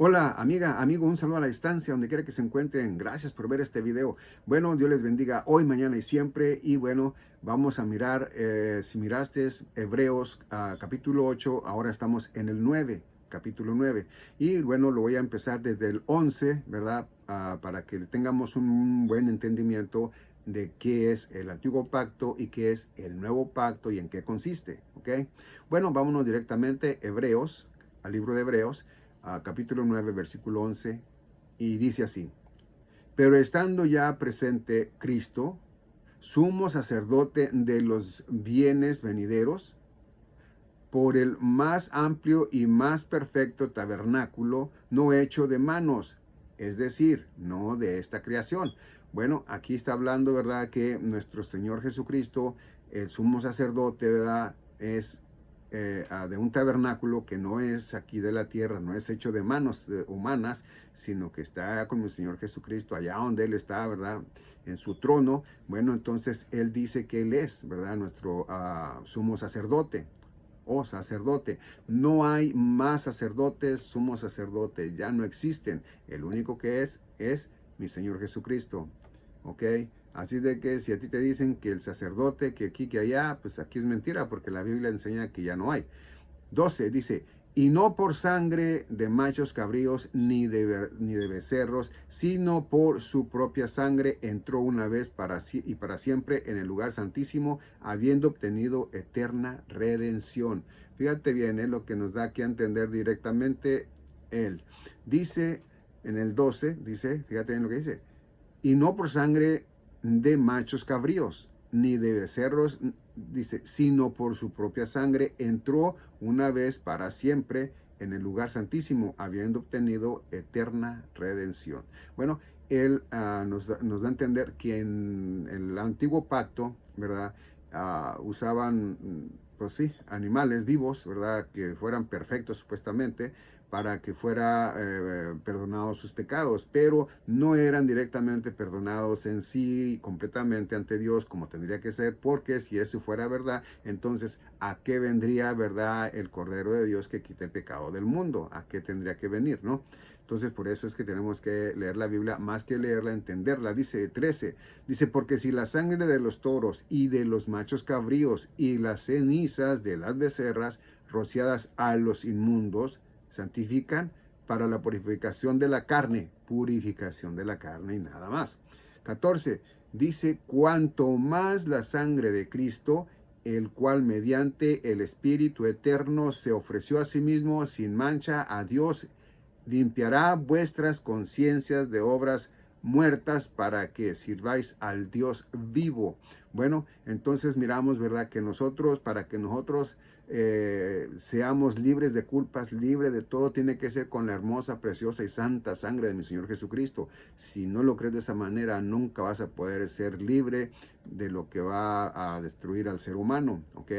Hola, amiga, amigo, un saludo a la distancia, donde quiera que se encuentren. Gracias por ver este video. Bueno, Dios les bendiga hoy, mañana y siempre. Y bueno, vamos a mirar, si miraste Hebreos capítulo 8, ahora estamos en el 9, capítulo 9. Y bueno, lo voy a empezar desde el 11, ¿verdad? Para que tengamos un buen entendimiento de qué es el antiguo pacto y qué es el nuevo pacto y en qué consiste, ¿ok? Bueno, vámonos directamente a Hebreos, al libro de Hebreos capítulo 9, versículo 11, y dice así: pero estando ya presente Cristo, sumo sacerdote de los bienes venideros, por el más amplio y más perfecto tabernáculo, no hecho de manos, es decir, no de esta creación. Bueno, aquí está hablando, ¿verdad?, que nuestro Señor Jesucristo, el sumo sacerdote, ¿verdad?, es de un tabernáculo que no es aquí de la tierra, no es hecho de manos humanas, sino que está con el Señor Jesucristo allá donde Él está, ¿verdad?, en su trono. Bueno, entonces Él dice que Él es, ¿verdad?, nuestro sumo sacerdote o sacerdote. No hay más sacerdotes, sumo sacerdote, ya no existen. El único que es mi Señor Jesucristo. ¿Ok? Así de que si a ti te dicen que el sacerdote, que aquí, que allá, pues aquí es mentira, porque la Biblia enseña que ya no hay. 12 dice: y no por sangre de machos cabríos ni de becerros, sino por su propia sangre entró una vez y para siempre en el lugar santísimo, habiendo obtenido eterna redención. Fíjate bien, lo que nos da aquí a entender directamente él. Dice en el 12, dice, fíjate bien lo que dice: y no por sangre de machos cabríos, ni de becerros, dice, sino por su propia sangre, entró una vez para siempre en el lugar santísimo, habiendo obtenido eterna redención. Bueno, él nos da a entender que en el antiguo pacto, ¿verdad?, usaban, pues sí, animales vivos, ¿verdad?, que fueran perfectos supuestamente, para que fuera perdonados sus pecados, pero no eran directamente perdonados en sí completamente ante Dios como tendría que ser, porque si eso fuera verdad, entonces ¿a qué vendría, verdad, el Cordero de Dios que quite el pecado del mundo? ¿A qué tendría que venir, no? Entonces por eso es que tenemos que leer la Biblia, más que leerla, entenderla. Dice 13, dice: porque si la sangre de los toros y de los machos cabríos y las cenizas de las becerras rociadas a los inmundos santifican para la purificación de la carne, purificación de la carne y nada más. 14, dice: cuanto más la sangre de Cristo, el cual mediante el Espíritu eterno se ofreció a sí mismo sin mancha a Dios, limpiará vuestras conciencias de obras muertas para que sirváis al Dios vivo. Bueno, entonces miramos, ¿verdad?, que nosotros, para que nosotros seamos libres de culpas, libres de todo, tiene que ser con la hermosa, preciosa y santa sangre de mi Señor Jesucristo. Si no lo crees de esa manera, nunca vas a poder ser libre de lo que va a destruir al ser humano, ¿ok?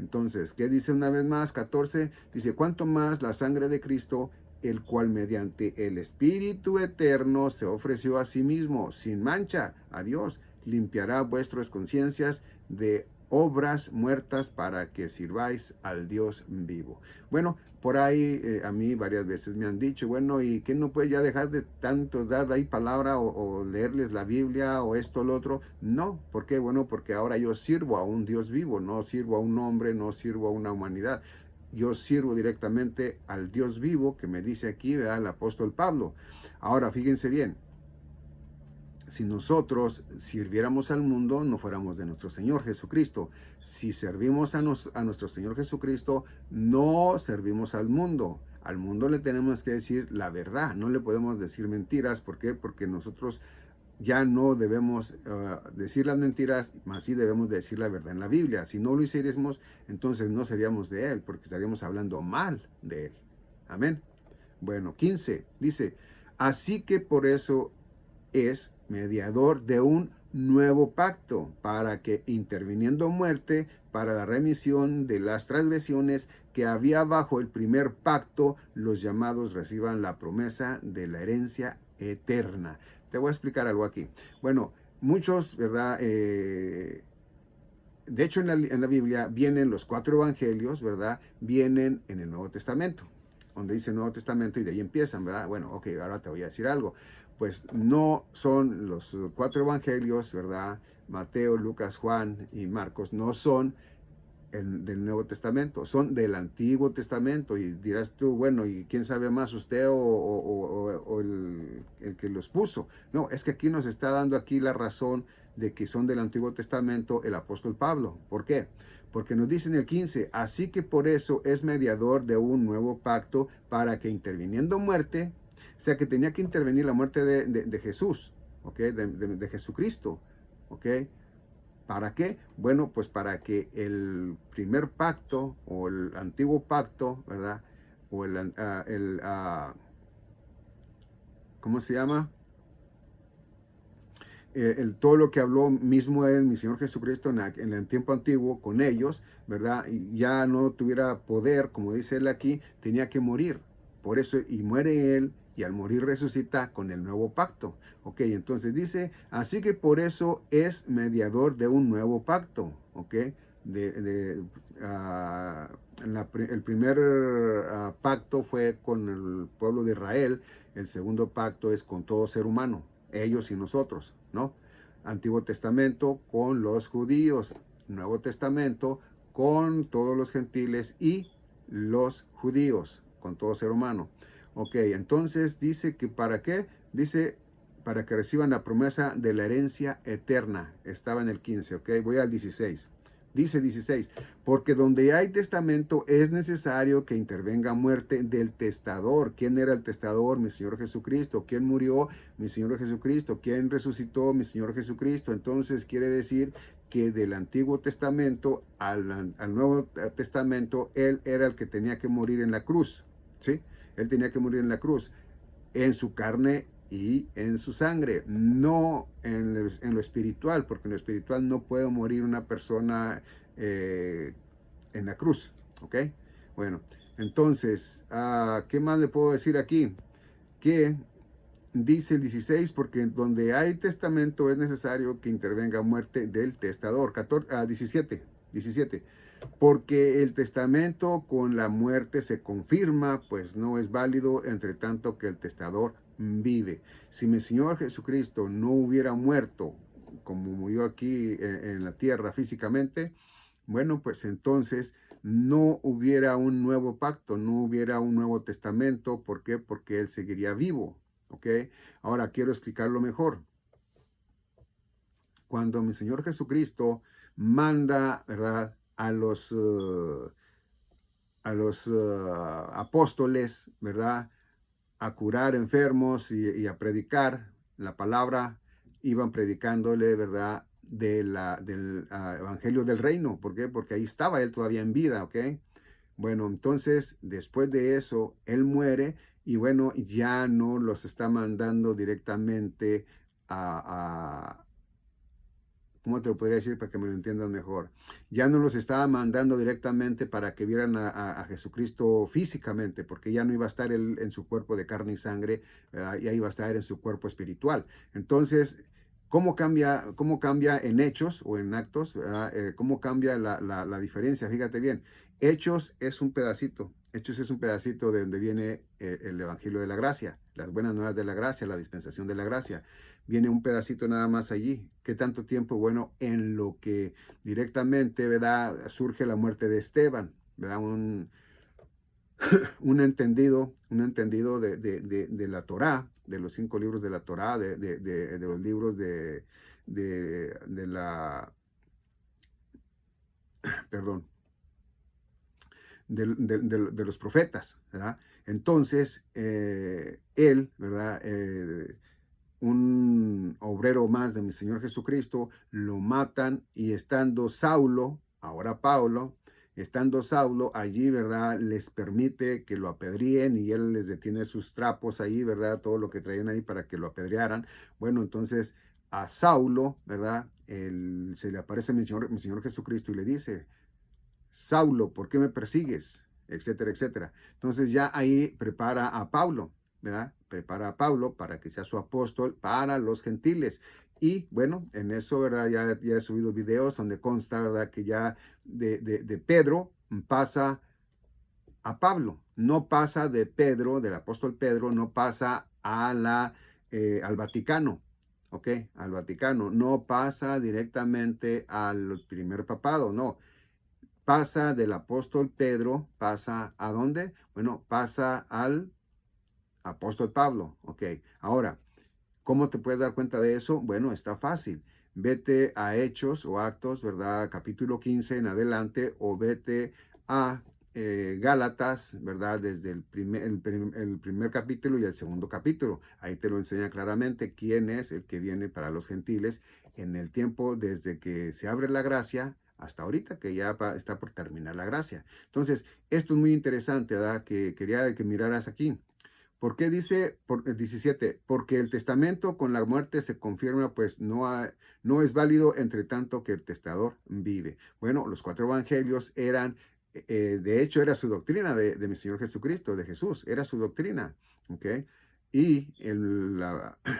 Entonces, ¿qué dice una vez más? 14, dice: cuanto más la sangre de Cristo, el cual mediante el Espíritu eterno se ofreció a sí mismo sin mancha a Dios, limpiará vuestras conciencias de obras muertas para que sirváis al Dios vivo. Bueno, por ahí a mí varias veces me han dicho: bueno, ¿y qué no puede ya dejar de tanto dar ahí palabra o leerles la Biblia o esto o lo otro? No, ¿por qué? Bueno, porque ahora yo sirvo a un Dios vivo, no sirvo a un hombre, no sirvo a una humanidad. Yo sirvo directamente al Dios vivo que me dice aquí, ¿verdad?, el apóstol Pablo. Ahora, fíjense bien, si nosotros sirviéramos al mundo, no fuéramos de nuestro Señor Jesucristo. Si servimos a nuestro Señor Jesucristo, no servimos al mundo. Al mundo le tenemos que decir la verdad, no le podemos decir mentiras. ¿Por qué? Porque nosotros ya no debemos decir las mentiras, más sí debemos decir la verdad en la Biblia. Si no lo hiciéramos, entonces no seríamos de Él, porque estaríamos hablando mal de Él. Amén. Bueno, 15 dice: así que por eso es mediador de un nuevo pacto, para que interviniendo muerte para la remisión de las transgresiones que había bajo el primer pacto, los llamados reciban la promesa de la herencia eterna. Te voy a explicar algo aquí. Bueno, muchos, ¿verdad? De hecho, en la Biblia vienen los 4 evangelios, ¿verdad? Vienen en el Nuevo Testamento. donde dice Nuevo Testamento y de ahí empiezan, ¿verdad? Bueno, ok, ahora te voy a decir algo. Pues no son los 4 evangelios, ¿verdad? Mateo, Lucas, Juan y Marcos, no son del Nuevo Testamento, son del Antiguo Testamento. Y dirás tú, bueno, ¿y quién sabe más, usted o el que los puso? No, es que aquí nos está dando aquí la razón de que son del Antiguo Testamento el apóstol Pablo. ¿Por qué? Porque nos dice en el 15, así que por eso es mediador de un nuevo pacto para que interviniendo muerte, o sea que tenía que intervenir la muerte de Jesús, ¿ok? De Jesucristo, ¿ok? ¿Para qué? Bueno, pues para que el primer pacto o el antiguo pacto, ¿verdad? O ¿cómo se llama? Todo lo que habló mismo él, mi Señor Jesucristo, en el tiempo antiguo con ellos, ¿verdad? Y ya no tuviera poder, como dice él aquí, tenía que morir. Por eso, y muere él, y al morir resucita con el nuevo pacto. Ok, entonces dice, así que por eso es mediador de un nuevo pacto. Ok, el primer pacto fue con el pueblo de Israel, el segundo pacto es con todo ser humano, ellos y nosotros, ¿no? Antiguo Testamento con los judíos, Nuevo Testamento con todos los gentiles y los judíos, con todo ser humano. Ok, entonces dice que ¿para qué? Dice para que reciban la promesa de la herencia eterna. Estaba en el 15, ok, voy al 16. Dice 16, porque donde hay testamento es necesario que intervenga muerte del testador. ¿Quién era el testador? Mi Señor Jesucristo. ¿Quién murió? Mi Señor Jesucristo. ¿Quién resucitó? Mi Señor Jesucristo. Entonces quiere decir que del Antiguo Testamento al Nuevo Testamento, Él era el que tenía que morir en la cruz, ¿sí? Él tenía que morir en la cruz, en su carne y en su sangre, no en lo espiritual, porque en lo espiritual no puede morir una persona en la cruz, ¿ok? Bueno, entonces, ¿qué más le puedo decir aquí? Que dice el 16, porque donde hay testamento es necesario que intervenga muerte del testador. 17, porque el testamento con la muerte se confirma, pues no es válido entre tanto que el testador vive. Si mi Señor Jesucristo no hubiera muerto como murió aquí en la tierra físicamente, bueno, pues entonces no hubiera un nuevo pacto, no hubiera un nuevo testamento. ¿Por qué? Porque Él seguiría vivo, ¿ok? Ahora quiero explicarlo mejor. Cuando mi Señor Jesucristo manda, ¿verdad?, a los apóstoles, ¿verdad?, a curar enfermos y a predicar la palabra, iban predicándole, ¿verdad?, del evangelio del reino. ¿Por qué? Porque ahí estaba él todavía en vida, ¿ok? Bueno, entonces, después de eso, él muere y bueno, ya no los está mandando directamente a ¿cómo te lo podría decir para que me lo entiendan mejor? Ya no los estaba mandando directamente para que vieran a Jesucristo físicamente, porque ya no iba a estar él en su cuerpo de carne y sangre, ya iba a estar en su cuerpo espiritual. Entonces, cómo cambia en hechos o en actos? ¿Cómo cambia la diferencia? Fíjate bien, hechos es un pedacito. Hechos es un pedacito de donde viene el Evangelio de la Gracia, las buenas nuevas de la gracia, la dispensación de la gracia. Viene un pedacito nada más allí. ¿Qué tanto tiempo? Bueno, en lo que directamente, ¿verdad?, surge la muerte de Esteban, ¿verdad? Un entendido de la Torá, de los 5 libros de la Torá, de los libros de la, perdón, de los profetas, ¿verdad? Entonces, él, ¿verdad?, un obrero más de mi Señor Jesucristo, lo matan y estando Saulo, ahora Pablo, estando Saulo allí, ¿verdad?, les permite que lo apedríen y él les detiene sus trapos ahí, ¿verdad?, todo lo que traían ahí para que lo apedrearan. Bueno, entonces a Saulo, ¿verdad?, se le aparece mi Señor Jesucristo y le dice, Saulo, ¿por qué me persigues? Etcétera, etcétera. Entonces ya ahí prepara a Pablo, ¿verdad? Prepara a Pablo para que sea su apóstol para los gentiles. Y bueno, en eso, ¿verdad? Ya he subido videos donde consta, ¿verdad?, que ya de Pedro pasa a Pablo. No pasa de Pedro, del apóstol Pedro, no pasa al Vaticano. ¿Ok? Al Vaticano. No pasa directamente al primer papado, no. Pasa del apóstol Pedro, pasa ¿a dónde? Bueno, pasa al apóstol Pablo. Ok. Ahora, ¿cómo te puedes dar cuenta de eso? Bueno, está fácil. Vete a Hechos o Actos, ¿verdad? Capítulo 15 en adelante, o vete a Gálatas, ¿verdad? Desde el primer capítulo y el segundo capítulo. Ahí te lo enseña claramente quién es el que viene para los gentiles en el tiempo desde que se abre la gracia hasta ahorita, que ya está por terminar la gracia. Entonces, esto es muy interesante, ¿verdad? Que quería que miraras aquí. ¿Por qué dice el 17? Porque el testamento con la muerte se confirma, pues no es válido entre tanto que el testador vive. Bueno, los cuatro evangelios eran, de hecho, era su doctrina de mi Señor Jesucristo, de Jesús, era su doctrina, ¿ok? Y el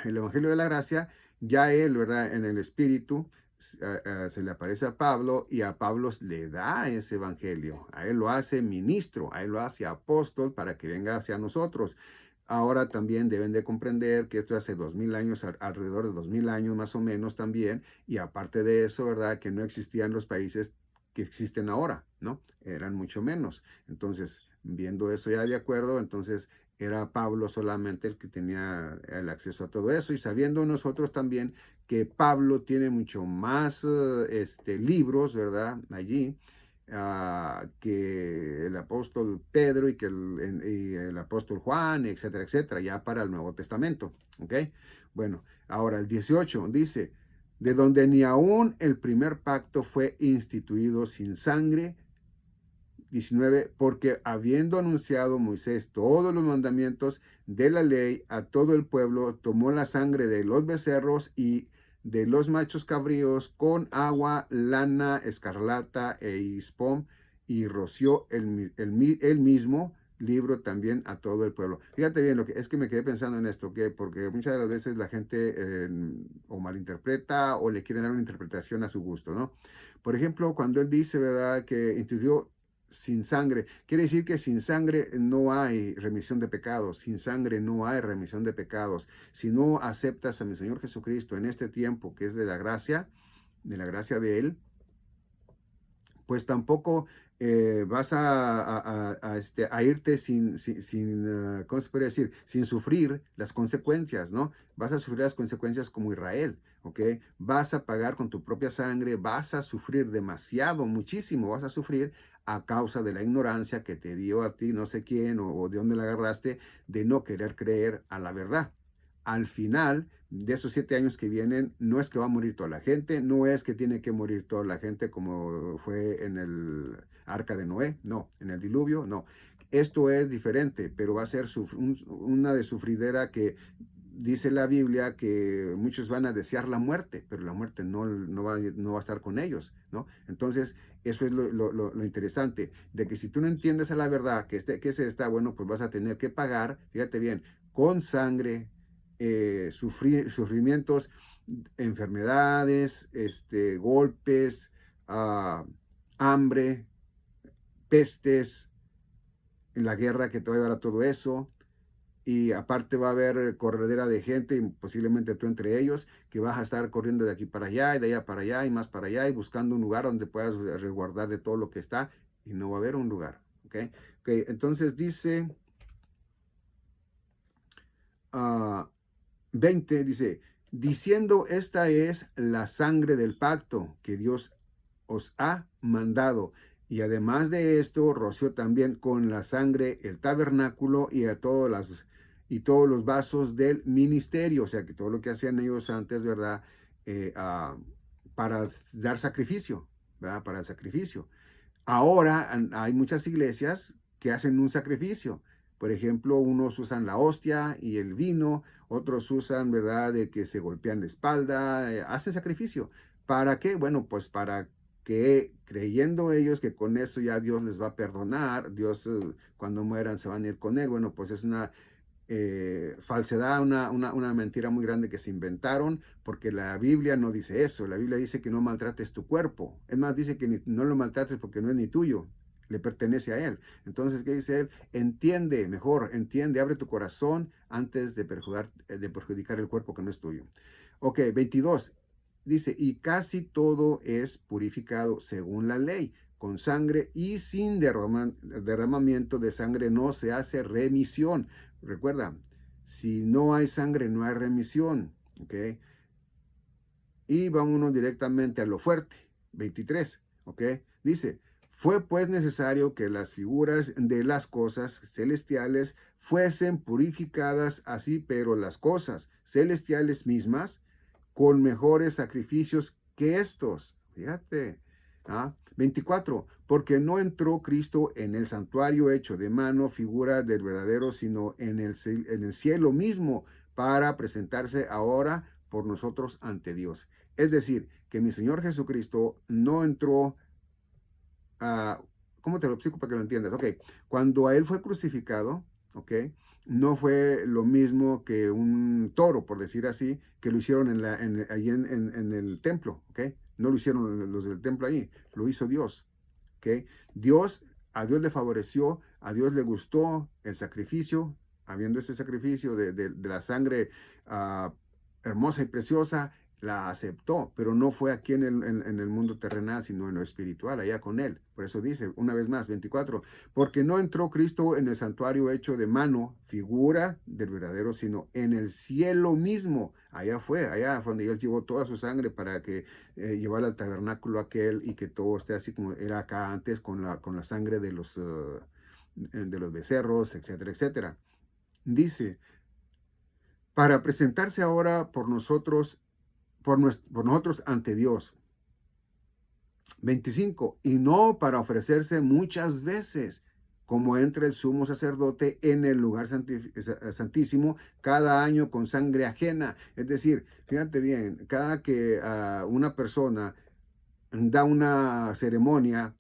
evangelio de la gracia, ya él, ¿verdad? En el Espíritu, se le aparece a Pablo y a Pablo le da ese evangelio. A él lo hace ministro, a él lo hace apóstol para que venga hacia nosotros. Ahora también deben de comprender que esto hace 2000 años, alrededor de 2000 años más o menos también, y aparte de eso, ¿verdad? Que no existían los países que existen ahora, ¿no? Eran mucho menos. Entonces, viendo eso ya de acuerdo, entonces era Pablo solamente el que tenía el acceso a todo eso, y sabiendo nosotros también que Pablo tiene mucho más libros, ¿verdad? Allí que el apóstol Pedro y el apóstol Juan, etcétera, etcétera, ya para el Nuevo Testamento. ¿Ok? Bueno, ahora el 18 dice, de donde ni aún el primer pacto fue instituido sin sangre. 19, porque habiendo anunciado Moisés todos los mandamientos de la ley a todo el pueblo, tomó la sangre de los becerros y de los machos cabríos con agua, lana, escarlata e hispón, y roció el mismo libro también a todo el pueblo. Fíjate bien, lo que es que me quedé pensando en esto, que porque muchas de las veces la gente o malinterpreta o le quiere dar una interpretación a su gusto, ¿no? Por ejemplo, cuando él dice, ¿verdad?, que instituyó sin sangre. Quiere decir que sin sangre no hay remisión de pecados, sin sangre no hay remisión de pecados. Si no aceptas a mi Señor Jesucristo en este tiempo que es de la gracia de Él, pues tampoco vas a irte sin ¿cómo se puede decir? Sin sufrir las consecuencias, ¿no? Vas a sufrir las consecuencias como Israel, ¿ok? Vas a pagar con tu propia sangre, vas a sufrir demasiado, muchísimo, vas a sufrir a causa de la ignorancia que te dio a ti no sé quién o de dónde la agarraste, de no querer creer a la verdad. Al final de esos 7 años que vienen, no es que va a morir toda la gente, no es que tiene que morir toda la gente como fue en el arca de Noé, no, en el diluvio, no. Esto es diferente, pero va a ser una de sufridera que dice la Biblia que muchos van a desear la muerte, pero la muerte no va a estar con ellos, ¿no? Entonces, eso es lo interesante, de que si tú no entiendes a la verdad que se está, bueno, pues vas a tener que pagar, fíjate bien, con sangre, sufrimientos, enfermedades, golpes, hambre, pestes, en la guerra que te va a llevar a todo eso. Y aparte va a haber corredera de gente, y posiblemente tú entre ellos, que vas a estar corriendo de aquí para allá y de allá para allá y más para allá y buscando un lugar donde puedas resguardar de todo lo que está, y no va a haber un lugar. ¿Ok? Okay, entonces dice 20, dice, diciendo, esta es la sangre del pacto que Dios os ha mandado. Y además de esto, roció también con la sangre el tabernáculo y todos los vasos del ministerio. O sea, que todo lo que hacían ellos antes, ¿verdad? Para dar sacrificio, ¿verdad? Para el sacrificio. Ahora hay muchas iglesias que hacen un sacrificio. Por ejemplo, unos usan la hostia y el vino, otros usan, ¿verdad?, de que se golpean la espalda, hacen sacrificio. ¿Para qué? Bueno, pues para que creyendo ellos que con eso ya Dios les va a perdonar, Dios cuando mueran se van a ir con Él. Bueno, pues es una falsedad, una mentira muy grande que se inventaron, porque la Biblia no dice eso. La Biblia dice que no maltrates tu cuerpo. Es más, dice que no lo maltrates porque no es ni tuyo. le pertenece a Él. Entonces, ¿qué dice Él? Entiende, mejor, entiende, abre tu corazón antes de perjudicar el cuerpo que no es tuyo. Ok, 22. Dice, y casi todo es purificado según la ley, con sangre y sin derramamiento de sangre no se hace remisión. Recuerda, si no hay sangre, no hay remisión. ¿Ok? Y vámonos directamente a lo fuerte. 23. ¿Ok? Dice, fue pues necesario que las figuras de las cosas celestiales fuesen purificadas así, pero las cosas celestiales mismas con mejores sacrificios que estos. Fíjate. 24. Porque no entró Cristo en el santuario hecho de mano, figura del verdadero, sino en el cielo mismo, para presentarse ahora por nosotros ante Dios. Es decir, que mi Señor Jesucristo no entró a... ¿Cómo te lo explico para que lo entiendas? Ok, cuando a Él fue crucificado, ok, no fue lo mismo que un toro, por decir así, que lo hicieron allí en el templo, ok. No lo hicieron los del templo allí, lo hizo Dios, ok. A Dios le favoreció, a Dios le gustó el sacrificio, habiendo ese sacrificio de la sangre hermosa y preciosa, la aceptó, pero no fue aquí en el mundo terrenal, sino en lo espiritual, allá con Él. Por eso dice, una vez más, 24, porque no entró Cristo en el santuario hecho de mano, figura del verdadero, sino en el cielo mismo. Allá fue donde Él llevó toda su sangre para que llevara al tabernáculo aquel y que todo esté así como era acá antes con la sangre de los becerros, etcétera, etcétera. Dice, para presentarse ahora por nosotros ante Dios. 25. Y no para ofrecerse muchas veces, como entra el sumo sacerdote en el lugar santísimo cada año con sangre ajena. Es decir, fíjate bien, cada que una persona da una ceremonia,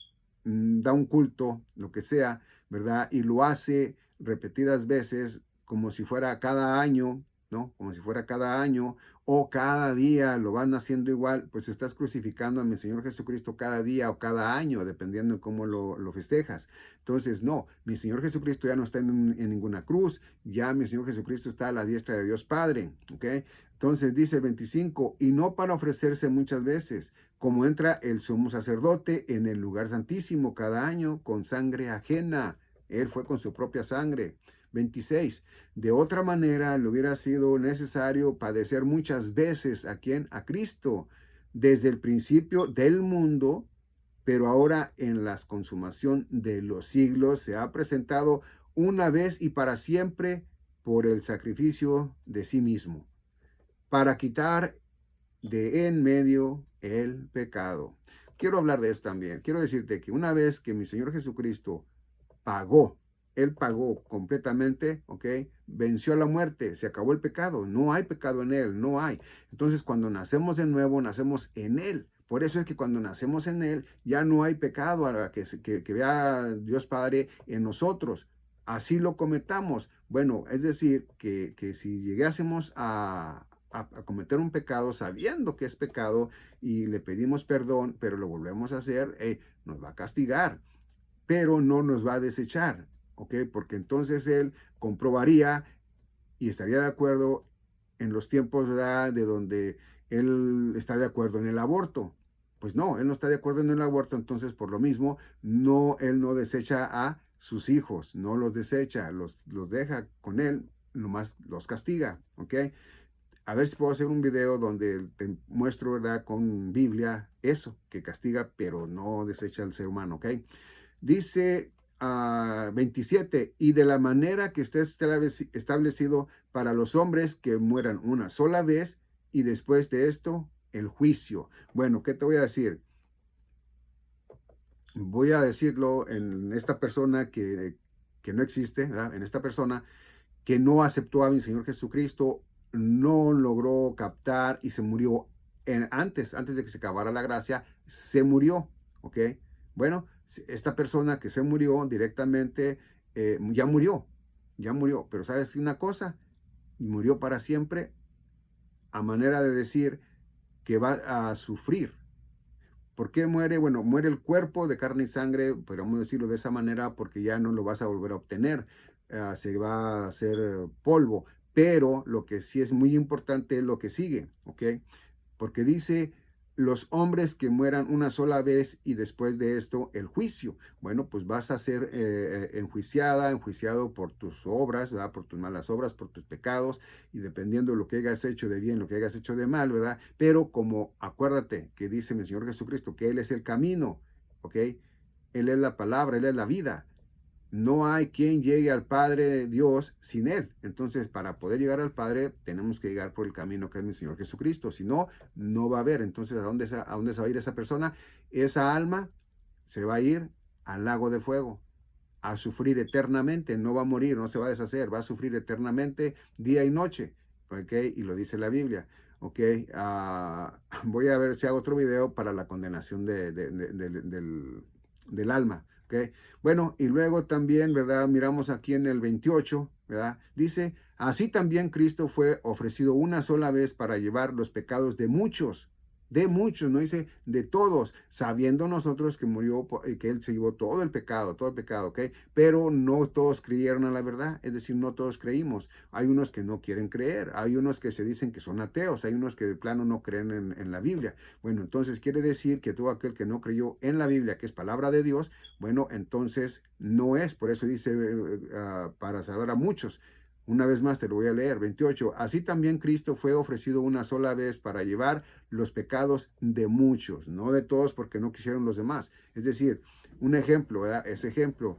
da un culto, lo que sea, ¿verdad? Y lo hace repetidas veces, como si fuera cada año, ¿no? Como si fuera cada año o cada día lo van haciendo igual, pues estás crucificando a mi Señor Jesucristo cada día o cada año, dependiendo de cómo lo festejas. Entonces, no, mi Señor Jesucristo ya no está en ninguna cruz, ya mi Señor Jesucristo está a la diestra de Dios Padre, ¿ok? Entonces dice el 25, y no para ofrecerse muchas veces, como entra el sumo sacerdote en el lugar santísimo cada año con sangre ajena. Él fue con su propia sangre. 26. De otra manera le hubiera sido necesario padecer muchas veces a quien, a Cristo, desde el principio del mundo, pero ahora en la consumación de los siglos se ha presentado una vez y para siempre por el sacrificio de sí mismo, para quitar de en medio el pecado. Quiero hablar de esto también. Quiero decirte que una vez que mi Señor Jesucristo pagó, Él pagó completamente, ¿ok? Venció la muerte, se acabó el pecado, no hay pecado en Él, no hay. Entonces cuando nacemos de nuevo, nacemos en Él. Por eso es que cuando nacemos en Él, ya no hay pecado a que vea Dios Padre en nosotros. Así lo cometamos. Bueno, es decir, que si llegásemos a cometer un pecado sabiendo que es pecado y le pedimos perdón, pero lo volvemos a hacer, nos va a castigar, pero no nos va a desechar, ¿ok? Porque entonces Él comprobaría y estaría de acuerdo en los tiempos, ¿verdad?, de donde Él está de acuerdo en el aborto. Pues no, Él no está de acuerdo en el aborto, entonces por lo mismo, Él no desecha a sus hijos, no los desecha, los deja con Él, nomás los castiga, ¿ok? A ver si puedo hacer un video donde te muestro, ¿verdad?, con Biblia, eso, que castiga, pero no desecha al ser humano, ¿ok? Dice 27, y de la manera que esté establecido para los hombres que mueran una sola vez, y después de esto, el juicio. Bueno, ¿qué te voy a decir? Voy a decirlo en esta persona que no existe, ¿verdad? En esta persona que no aceptó a mi Señor Jesucristo, no logró captar y se murió antes de que se acabara la gracia, se murió, ¿ok? Bueno, esta persona que se murió directamente, ya murió, pero ¿sabes una cosa? Murió para siempre, a manera de decir que va a sufrir, ¿Por qué muere? Bueno, muere el cuerpo de carne y sangre, podríamos decirlo de esa manera, porque ya no lo vas a volver a obtener. Se va a hacer polvo. Pero lo que sí es muy importante es lo que sigue, ¿ok? Porque dice, los hombres que mueran una sola vez y después de esto el juicio. Bueno, pues vas a ser enjuiciado por tus obras, ¿verdad? Por tus malas obras, por tus pecados, y dependiendo de lo que hayas hecho de bien, lo que hayas hecho de mal, ¿verdad? Pero como acuérdate que dice mi Señor Jesucristo, que Él es el camino, ¿ok? Él es la palabra, Él es la vida. No hay quien llegue al Padre Dios sin Él. Entonces, para poder llegar al Padre, tenemos que llegar por el camino que es mi Señor Jesucristo. Si no, no va a haber. Entonces, a dónde se va a ir esa persona? Esa alma se va a ir al lago de fuego, a sufrir eternamente. No va a morir, no se va a deshacer, va a sufrir eternamente día y noche. ¿Ok? Y lo dice la Biblia. ¿Ok? Voy a ver si hago otro video para la condenación del alma. ¿Ok? Bueno, y luego también, ¿verdad? Miramos aquí en el 28, ¿verdad? Dice, así también Cristo fue ofrecido una sola vez para llevar los pecados de muchos, no dice de todos, sabiendo nosotros que murió, que Él se llevó todo el pecado, ¿ok? Pero no todos creyeron a la verdad, es decir, no todos creímos. Hay unos que no quieren creer, hay unos que se dicen que son ateos, hay unos que de plano no creen en la Biblia. Bueno, entonces quiere decir que todo aquel que no creyó en la Biblia, que es palabra de Dios, bueno, entonces no es, por eso dice para salvar a muchos. Una vez más te lo voy a leer, 28. Así también Cristo fue ofrecido una sola vez para llevar los pecados de muchos, no de todos porque no quisieron los demás. Es decir, un ejemplo, ¿verdad? Ese ejemplo,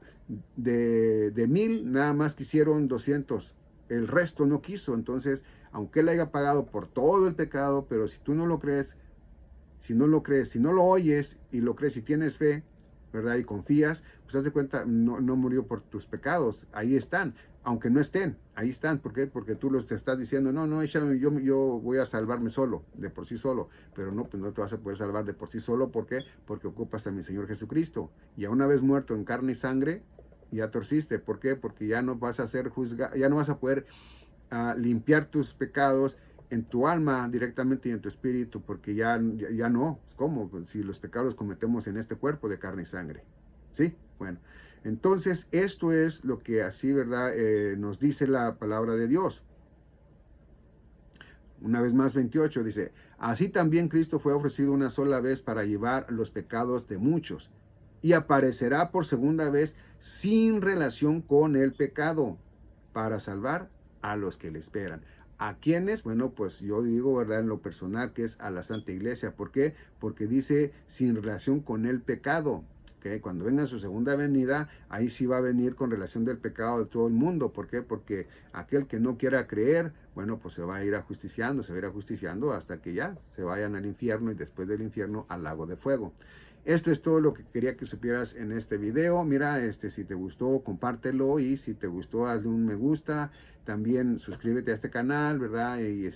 de 1000 nada más quisieron 200, el resto no quiso. Entonces, aunque Él haya pagado por todo el pecado, pero si tú no lo crees, si no lo crees, si no lo oyes y lo crees y tienes fe, ¿verdad? Y confías, pues haz de cuenta, no murió por tus pecados, ahí están, aunque no estén, ahí están. ¿Por qué? Porque tú te estás diciendo, no, échame, yo voy a salvarme solo, de por sí solo, pero no, pues no te vas a poder salvar de por sí solo. ¿Por qué? Porque ocupas a mi Señor Jesucristo, y a una vez muerto en carne y sangre, ya torciste. ¿Por qué? Porque ya no vas a ser juzgado, ya no vas a poder limpiar tus pecados en tu alma directamente y en tu espíritu, porque ya no. ¿Cómo? Pues si los pecados los cometemos en este cuerpo de carne y sangre. ¿Sí? Bueno, entonces esto es lo que así, ¿verdad? Nos dice la palabra de Dios. Una vez más, 28 dice, así también Cristo fue ofrecido una sola vez para llevar los pecados de muchos, y aparecerá por segunda vez sin relación con el pecado, para salvar a los que le esperan. ¿A quiénes? Bueno, pues yo digo, ¿verdad? En lo personal, que es a la Santa Iglesia. ¿Por qué? Porque dice sin relación con el pecado. ¿Okay? Cuando venga su segunda venida, ahí sí va a venir con relación del pecado de todo el mundo. ¿Por qué? Porque aquel que no quiera creer, bueno, pues se va a ir ajusticiando, hasta que ya se vayan al infierno, y después del infierno al lago de fuego. Esto es todo lo que quería que supieras en este video. Mira, si te gustó, compártelo, y si te gustó, hazle un me gusta. También suscríbete a este canal, ¿verdad? Y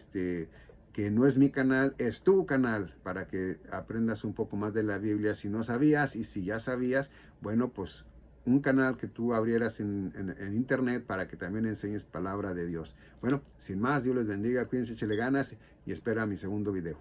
que no es mi canal, es tu canal, para que aprendas un poco más de la Biblia si no sabías, y si ya sabías, bueno, pues un canal que tú abrieras en internet para que también enseñes palabra de Dios. Bueno, sin más, Dios les bendiga, cuídense, échale ganas, y espera mi segundo video.